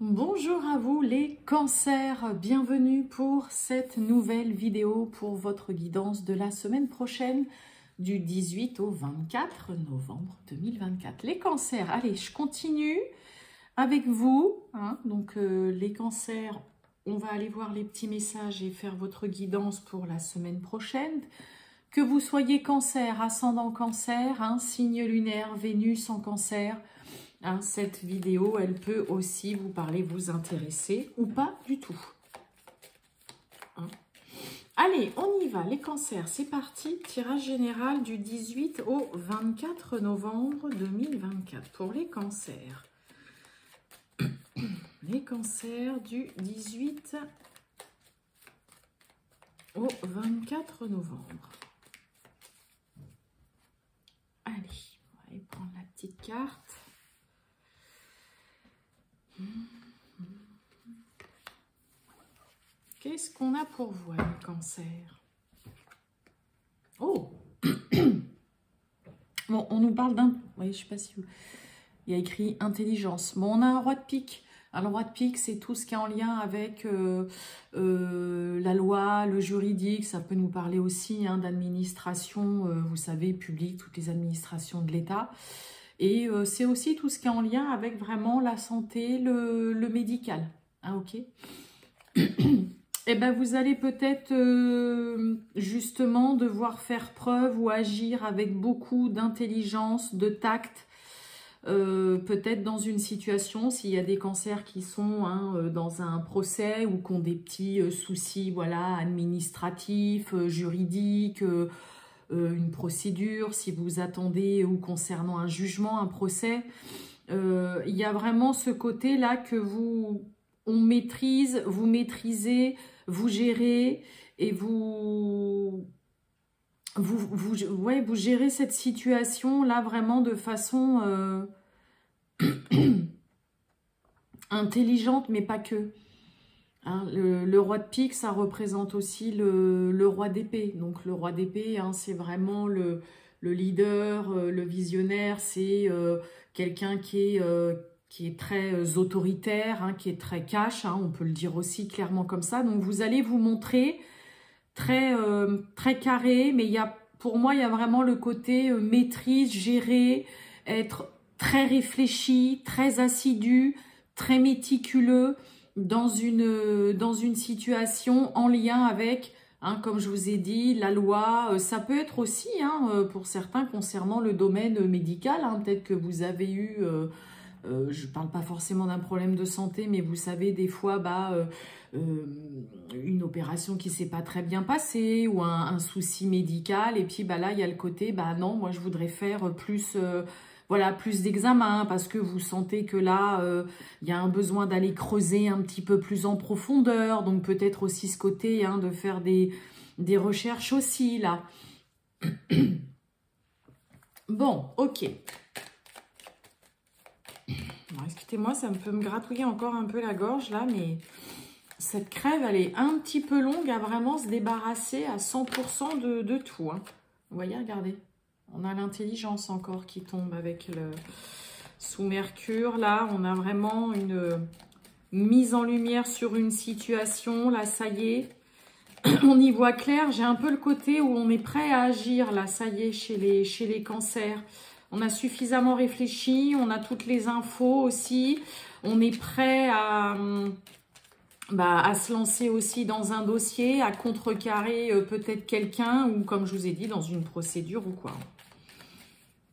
Bonjour à vous les cancers, bienvenue pour cette nouvelle vidéo pour votre guidance de la semaine prochaine du 18 au 24 novembre 2024. Les cancers, allez, je continue avec vous. Donc les cancers, on va aller voir les petits messages et faire votre guidance pour la semaine prochaine. Que vous soyez cancer, ascendant cancer, signe lunaire, Vénus en cancer, cette vidéo, elle peut aussi vous parler, vous intéresser ou pas du tout. Allez, on y va, les cancers, c'est parti. Tirage général du 18 au 24 novembre 2024 pour les cancers. Les cancers du 18 au 24 novembre. Allez, on va aller prendre la petite carte. Qu'est-ce qu'on a pour vous, les cancers? Oh. Bon, on nous parle d'un... Oui, je sais pas si vous... Il y a écrit intelligence. Bon, on a un roi de pique. Alors, le roi de pique, c'est tout ce qui est en lien avec la loi, le juridique. Ça peut nous parler aussi d'administration, vous savez, publique, toutes les administrations de l'État. Et c'est aussi tout ce qui est en lien avec vraiment la santé, le médical. Ok. Eh bien, vous allez peut-être justement devoir faire preuve ou agir avec beaucoup d'intelligence, de tact. Peut-être dans une situation, s'il y a des cancers qui sont dans un procès ou qui ont des petits soucis administratifs, juridiques, une procédure, si vous attendez ou concernant un jugement, un procès, il y a vraiment ce côté-là que on maîtrise, vous maîtrisez, vous gérez et vous gérez cette situation-là vraiment de façon intelligente, mais pas que. Le roi de pique, ça représente aussi le roi d'épée. Donc le roi d'épée, c'est vraiment le leader, le visionnaire, c'est quelqu'un qui est très autoritaire, qui est très cash, on peut le dire aussi clairement comme ça. Donc vous allez vous montrer très, très carré, mais pour moi, il y a vraiment le côté maîtrise, gérer, être très réfléchi, très assidu, très méticuleux dans une situation en lien avec, comme je vous ai dit, la loi. Ça peut être aussi, pour certains, concernant le domaine médical. Peut-être que vous avez eu... je ne parle pas forcément d'un problème de santé, mais vous savez, des fois, une opération qui ne s'est pas très bien passée ou un souci médical. Et puis, là, il y a le côté, non, moi, je voudrais faire plus d'examens parce que vous sentez que là, il y a un besoin d'aller creuser un petit peu plus en profondeur. Donc, peut-être aussi ce côté de faire des recherches aussi, là. Bon, ok. Excusez-moi, ça peut me gratouiller encore un peu la gorge là, mais cette crève, elle est un petit peu longue à vraiment se débarrasser à 100% de tout. Vous voyez, regardez, on a l'intelligence encore qui tombe avec le sous Mercure. Là, on a vraiment une mise en lumière sur une situation. Là, ça y est, on y voit clair. J'ai un peu le côté où on est prêt à agir. Là, ça y est, chez les cancers. On a suffisamment réfléchi, on a toutes les infos aussi. On est prêt à se lancer aussi dans un dossier, à contrecarrer peut-être quelqu'un ou, comme je vous ai dit, dans une procédure ou quoi.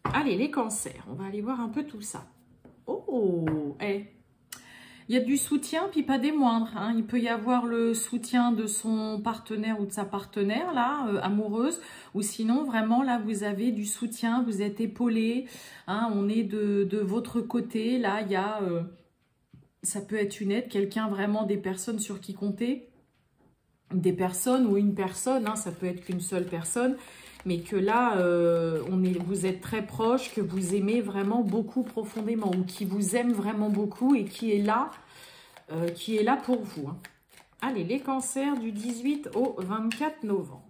Allez, les cancers, on va aller voir un peu tout ça. Oh, il y a du soutien, puis pas des moindres. Il peut y avoir le soutien de son partenaire ou de sa partenaire, là, amoureuse. Ou sinon, vraiment, là, vous avez du soutien, vous êtes épaulé. On est de votre côté. Là, il y a... ça peut être une aide, quelqu'un vraiment, des personnes sur qui compter. Des personnes ou une personne, ça peut être qu'une seule personne. Mais que là, vous êtes très proche, que vous aimez vraiment beaucoup profondément, ou qui vous aime vraiment beaucoup et qui est là pour vous. Allez, les cancers du 18 au 24 novembre.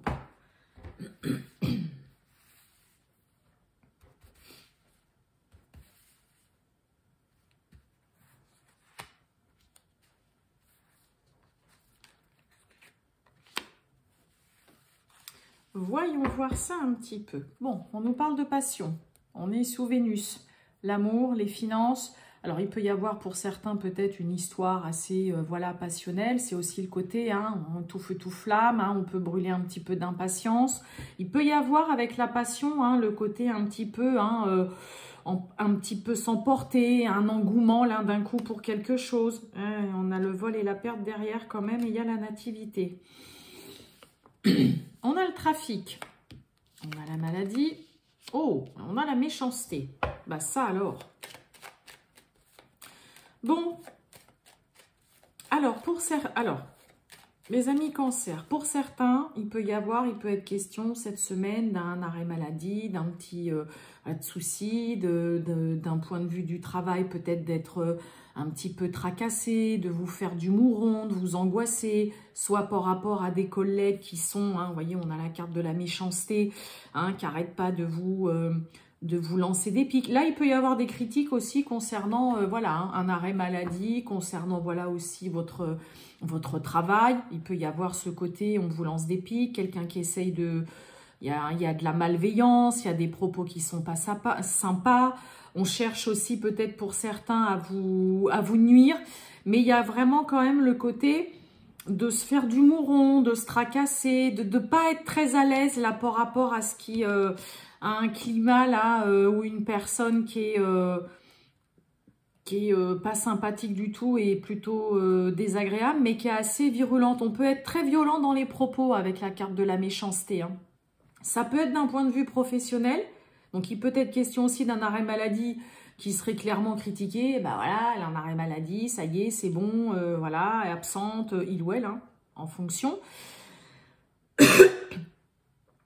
Voyons voir ça un petit peu. Bon, on nous parle de passion. On est sous Vénus. L'amour, les finances. Alors, il peut y avoir pour certains peut-être une histoire assez voilà, passionnelle. C'est aussi le côté, hein, tout feu, tout flamme. Hein, on peut brûler un petit peu d'impatience. Il peut y avoir avec la passion hein, le côté un petit peu, hein, un petit peu s'emporter, un engouement là d'un coup pour quelque chose. On a le vol et la perte derrière quand même. Et il y a la nativité. On a le trafic. On a la maladie. Oh, on a la méchanceté. Bah ça alors. Bon, alors, les amis cancer, pour certains, il peut être question cette semaine d'un arrêt maladie, d'un petit souci, d'un point de vue du travail, peut-être d'être un petit peu tracassé, de vous faire du mouron, de vous angoisser, soit par rapport à des collègues qui sont, hein, vous voyez, on a la carte de la méchanceté, hein, qui n'arrêtent pas de vous lancer des pics. Là, il peut y avoir des critiques aussi concernant, voilà, hein, un arrêt maladie, concernant, voilà, aussi votre travail. Il peut y avoir ce côté, on vous lance des pics, quelqu'un qui essaye de... Il y a de la malveillance, il y a des propos qui sont pas sympas. On cherche aussi peut-être pour certains à vous nuire. Mais il y a vraiment quand même le côté de se faire du mouron, de se tracasser, de ne pas être très à l'aise là par rapport à ce qui... à un climat là où une personne qui est pas sympathique du tout et plutôt désagréable, mais qui est assez virulente. On peut être très violent dans les propos avec la carte de la méchanceté. Hein. Ça peut être d'un point de vue professionnel. Donc, il peut être question aussi d'un arrêt maladie qui serait clairement critiqué. Ben voilà, elle a un arrêt maladie, ça y est, c'est bon, voilà, elle est absente, il ou elle, hein, en fonction.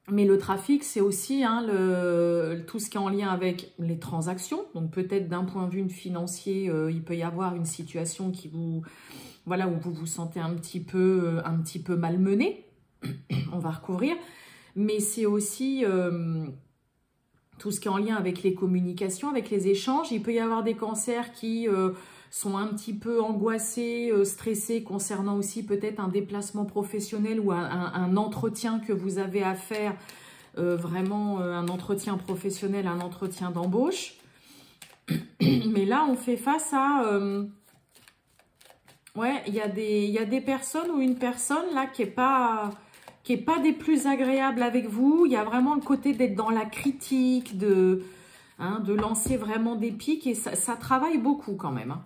Mais le trafic, c'est aussi hein, tout ce qui est en lien avec les transactions. Donc peut-être d'un point de vue financier, il peut y avoir une situation qui vous, voilà, où vous vous sentez un petit peu malmené. On va recouvrir. Mais c'est aussi tout ce qui est en lien avec les communications, avec les échanges. Il peut y avoir des cancers qui sont un petit peu angoissés, stressés concernant aussi peut-être un déplacement professionnel ou un entretien que vous avez à faire, vraiment un entretien professionnel, un entretien d'embauche. Mais là, on fait face à... ouais, il y a des personnes ou une personne là qui est pas des plus agréables avec vous. Il y a vraiment le côté d'être dans la critique, de lancer vraiment des pics et ça travaille beaucoup quand même. Hein.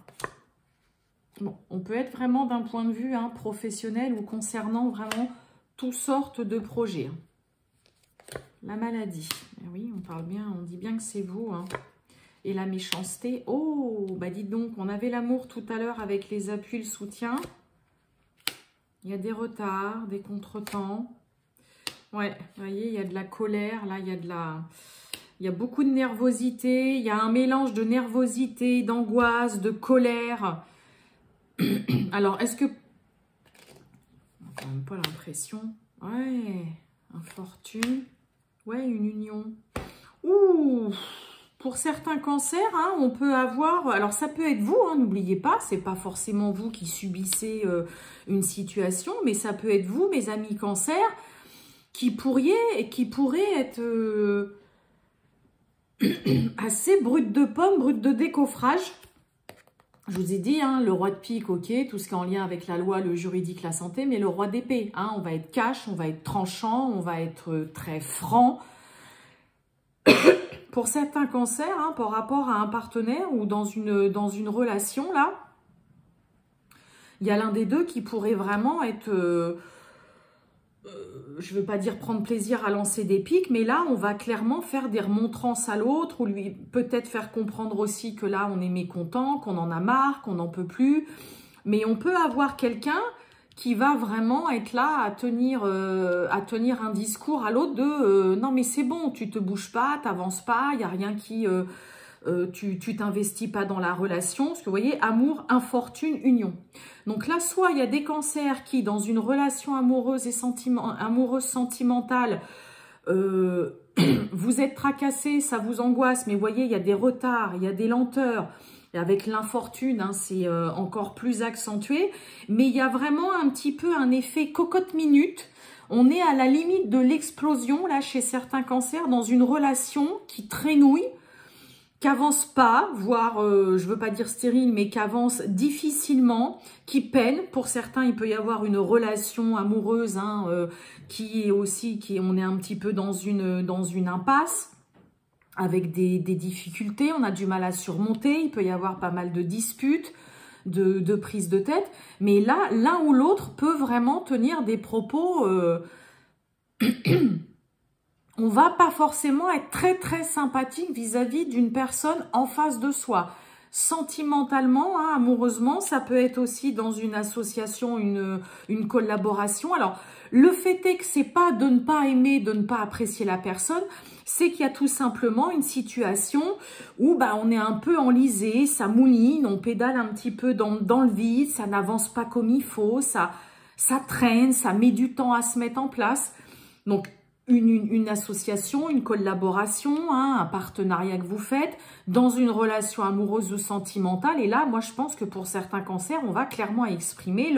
Bon, on peut être vraiment d'un point de vue hein, professionnel ou concernant vraiment toutes sortes de projets. La maladie. Eh oui, on parle bien, on dit bien que c'est vous. Hein. Et la méchanceté. Oh, bah dites donc, on avait l'amour tout à l'heure avec les appuis, le soutien. Il y a des retards, des contretemps. Ouais, vous voyez, il y a de la colère. Là, il y a beaucoup de nervosité. Il y a un mélange de nervosité, d'angoisse, de colère. Alors, est-ce que... On n'a quand même pas l'impression. Ouais, infortune. Ouais, une union. Ouh, pour certains cancers, hein, on peut avoir... Alors, ça peut être vous, hein, n'oubliez pas. C'est pas forcément vous qui subissez une situation, mais ça peut être vous, mes amis cancers, qui pourraient être assez brut de pomme, brut de décoffrage. Je vous ai dit, hein, le roi de pique, ok, tout ce qui est en lien avec la loi, le juridique, la santé, mais le roi d'épée, hein, on va être cash, on va être tranchant, on va être très franc. Pour certains cancers, hein, par rapport à un partenaire ou dans une relation, là, il y a l'un des deux qui pourrait vraiment être... je ne veux pas dire prendre plaisir à lancer des pics, mais là, on va clairement faire des remontrances à l'autre, ou lui peut-être faire comprendre aussi que là, on est mécontent, qu'on en a marre, qu'on n'en peut plus. Mais on peut avoir quelqu'un qui va vraiment être là à tenir un discours à l'autre de non mais c'est bon, tu te bouges pas, t'avances pas, il n'y a rien qui... tu t'investis pas dans la relation. Parce que vous voyez, amour, infortune, union. Donc là, soit il y a des cancers qui, dans une relation amoureuse et sentimentale, vous êtes tracassés, ça vous angoisse, mais vous voyez, il y a des retards, il y a des lenteurs. Et avec l'infortune, hein, c'est encore plus accentué. Mais il y a vraiment un petit peu un effet cocotte-minute On est à la limite de l'explosion, là, chez certains cancers, dans une relation qui traînouille, qui avance pas, voire, je veux pas dire stérile, mais qui avance difficilement, qui peine. Pour certains, il peut y avoir une relation amoureuse hein, qui est aussi, on est un petit peu dans une impasse, avec des difficultés, on a du mal à surmonter, il peut y avoir pas mal de disputes, de prise de tête, mais là, l'un ou l'autre peut vraiment tenir des propos... on va pas forcément être très sympathique vis-à-vis d'une personne en face de soi. Sentimentalement, hein, amoureusement, ça peut être aussi dans une association, une collaboration. Alors, le fait est que c'est pas de ne pas aimer, de ne pas apprécier la personne, c'est qu'il y a tout simplement une situation où bah, on est un peu enlisé, ça mouline, on pédale un petit peu dans le vide, ça n'avance pas comme il faut, ça traîne, ça met du temps à se mettre en place. Donc, une association, une collaboration, hein, un partenariat que vous faites dans une relation amoureuse ou sentimentale. Et là, moi, je pense que pour certains cancers, on va clairement exprimer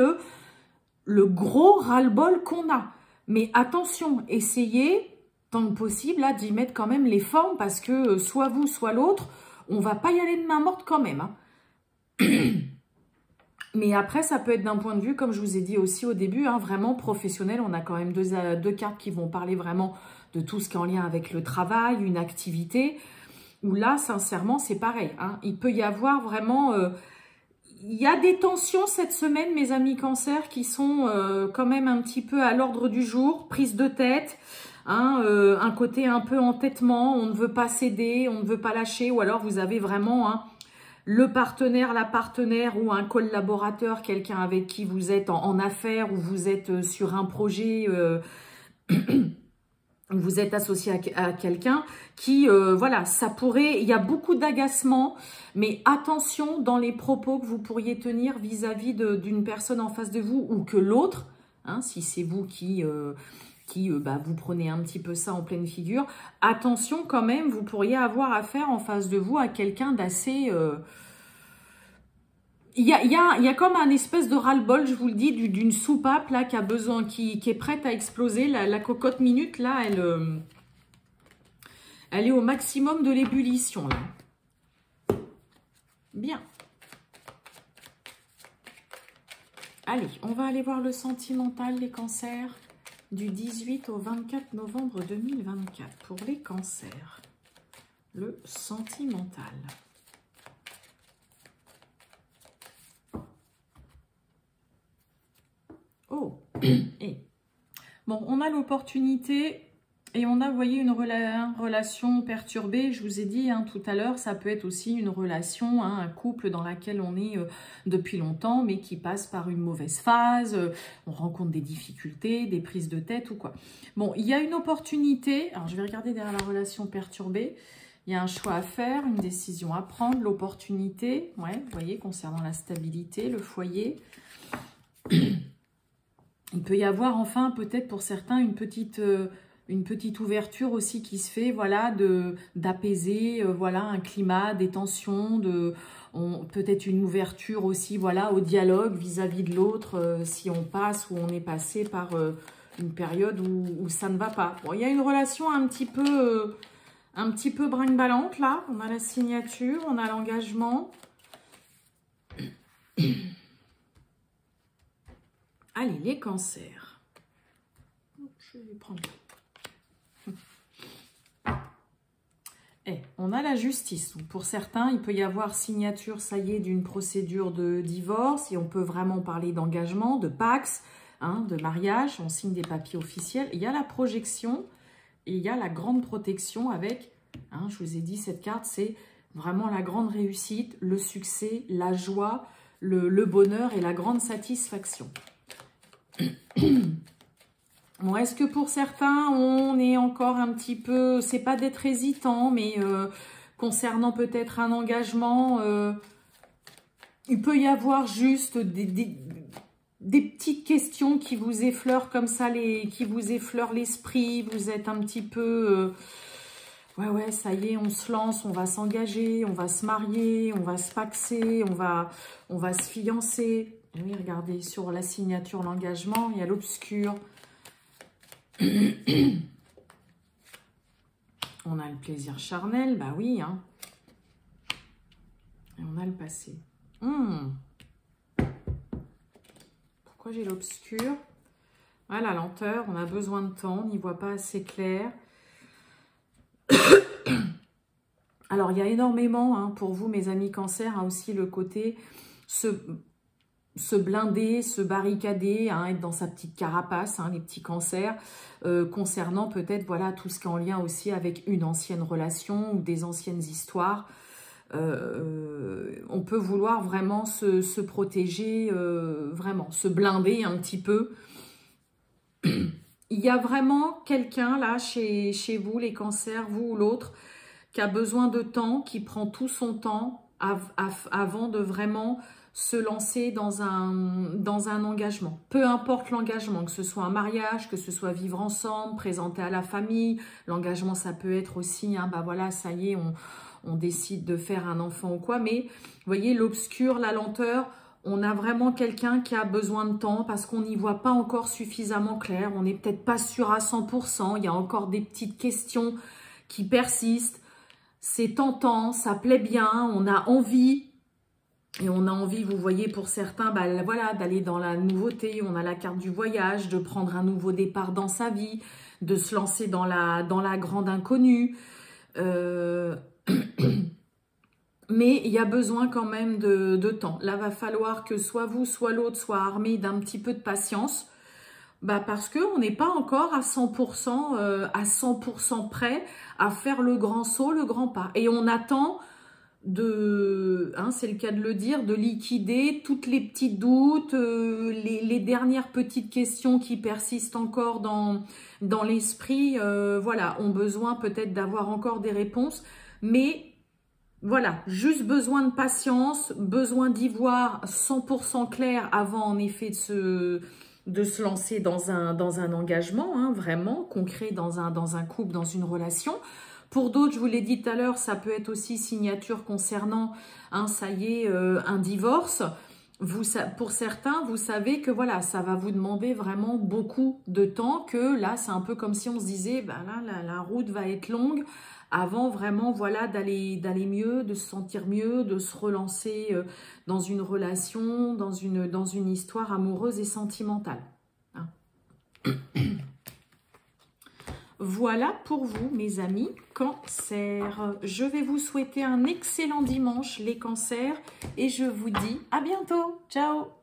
le gros ras-le-bol qu'on a. Mais attention, essayez, tant que possible, d'y mettre quand même les formes parce que soit vous, soit l'autre, on va pas y aller de main morte quand même. Hein. Mais après, ça peut être d'un point de vue, comme je vous ai dit aussi au début, hein, vraiment professionnel. On a quand même deux cartes qui vont parler vraiment de tout ce qui est en lien avec le travail, une activité. Où là, sincèrement, c'est pareil. Hein. Il peut y avoir vraiment... il y a des tensions cette semaine, mes amis cancers, qui sont quand même un petit peu à l'ordre du jour. Prise de tête, hein, un côté un peu entêtement. On ne veut pas céder, on ne veut pas lâcher. Ou alors, vous avez vraiment... Hein, le partenaire, la partenaire ou un collaborateur, quelqu'un avec qui vous êtes en affaires ou vous êtes sur un projet, vous êtes associé à quelqu'un qui, voilà, ça pourrait, il y a beaucoup d'agacement, mais attention dans les propos que vous pourriez tenir vis-à-vis d'une personne en face de vous ou que l'autre, hein, si c'est vous qui vous prenez un petit peu ça en pleine figure. Attention quand même, vous pourriez avoir affaire en face de vous à quelqu'un d'assez... Il y a comme un espèce de ras-le-bol, je vous le dis, d'une soupape là qui a besoin, qui est prête à exploser. La cocotte minute là, elle est au maximum de l'ébullition là. Bien. Allez, on va aller voir le sentimental, les cancers. Du 18 au 24 novembre 2024 pour les cancers. Le sentimental. Oh, et bon, on a l'opportunité et on a, vous voyez, une relation perturbée. Je vous ai dit hein, tout à l'heure, ça peut être aussi une relation, hein, un couple dans laquelle on est depuis longtemps, mais qui passe par une mauvaise phase. On rencontre des difficultés, des prises de tête ou quoi. Bon, il y a une opportunité. Alors, je vais regarder derrière la relation perturbée. Il y a un choix à faire, une décision à prendre, l'opportunité. Ouais, vous voyez, concernant la stabilité, le foyer. Il peut y avoir enfin, peut-être pour certains, une petite ouverture aussi qui se fait, voilà, d'apaiser, voilà, un climat, des tensions, peut-être une ouverture aussi, voilà, au dialogue vis-à-vis de l'autre, si on passe ou on est passé par une période où ça ne va pas. Bon, il y a une relation un petit peu brinque-ballante, là. On a la signature, on a l'engagement. Allez, les cancers. Je vais prendre... on a la justice. Donc pour certains, il peut y avoir signature, ça y est, d'une procédure de divorce. Et on peut vraiment parler d'engagement, de pax, hein, de mariage. On signe des papiers officiels. Il y a la projection et il y a la grande protection avec, hein, je vous ai dit, cette carte, c'est vraiment la grande réussite, le succès, la joie, le bonheur et la grande satisfaction. Bon, est-ce que pour certains, on est encore un petit peu, c'est pas d'être hésitant, mais concernant peut-être un engagement, il peut y avoir juste des petites questions qui vous effleurent comme ça, qui vous effleurent l'esprit, vous êtes un petit peu, ouais, ça y est, on se lance, on va s'engager, on va se marier, on va se paxer, on va se fiancer. Oui, regardez, sur la signature, l'engagement, il y a l'obscur. On a le plaisir charnel, bah oui. Hein. Et on a le passé. Pourquoi j'ai l'obscur? Ah, la lenteur, on a besoin de temps, on n'y voit pas assez clair. Alors, il y a énormément, hein, pour vous, mes amis Cancer, hein, aussi le côté se blinder, se barricader, hein, être dans sa petite carapace, hein, les petits cancers, concernant peut-être voilà tout ce qui est en lien aussi avec une ancienne relation ou des anciennes histoires. On peut vouloir vraiment se protéger, vraiment, se blinder un petit peu. Il y a vraiment quelqu'un là chez vous, les cancers, vous ou l'autre, qui a besoin de temps, qui prend tout son temps avant de vraiment se lancer dans un engagement. Peu importe l'engagement, que ce soit un mariage, que ce soit vivre ensemble, présenter à la famille. L'engagement, ça peut être aussi, hein, bah voilà, ça y est, on décide de faire un enfant ou quoi. Mais vous voyez, l'obscur, la lenteur, on a vraiment quelqu'un qui a besoin de temps parce qu'on n'y voit pas encore suffisamment clair. On n'est peut-être pas sûr à 100%. Il y a encore des petites questions qui persistent. C'est tentant, ça plaît bien, on a envie. Et on a envie, vous voyez, pour certains, bah, voilà, d'aller dans la nouveauté. On a la carte du voyage, de prendre un nouveau départ dans sa vie, de se lancer dans la grande inconnue. Mais il y a besoin quand même de temps. Là, va falloir que soit vous, soit l'autre, soit armé d'un petit peu de patience. Bah parce qu'on n'est pas encore à 100% prêt à faire le grand saut, le grand pas. Et on attend c'est le cas de le dire, de liquider toutes les petits doutes, les dernières petites questions qui persistent encore dans l'esprit, voilà, ont besoin peut-être d'avoir encore des réponses, mais voilà, juste besoin de patience, besoin d'y voir 100% clair avant en effet de se lancer dans un engagement, hein, vraiment concret dans un couple, dans une relation. Pour d'autres, je vous l'ai dit tout à l'heure, ça peut être aussi signature concernant, hein, ça y est, un divorce. Pour certains, vous savez que voilà, ça va vous demander vraiment beaucoup de temps, que là, c'est un peu comme si on se disait, ben là, la route va être longue avant vraiment, voilà, d'aller mieux, de se sentir mieux, de se relancer dans une relation, dans une histoire amoureuse et sentimentale. Hein. Voilà pour vous, mes amis Cancer. Je vais vous souhaiter un excellent dimanche, les Cancers, et je vous dis à bientôt. Ciao!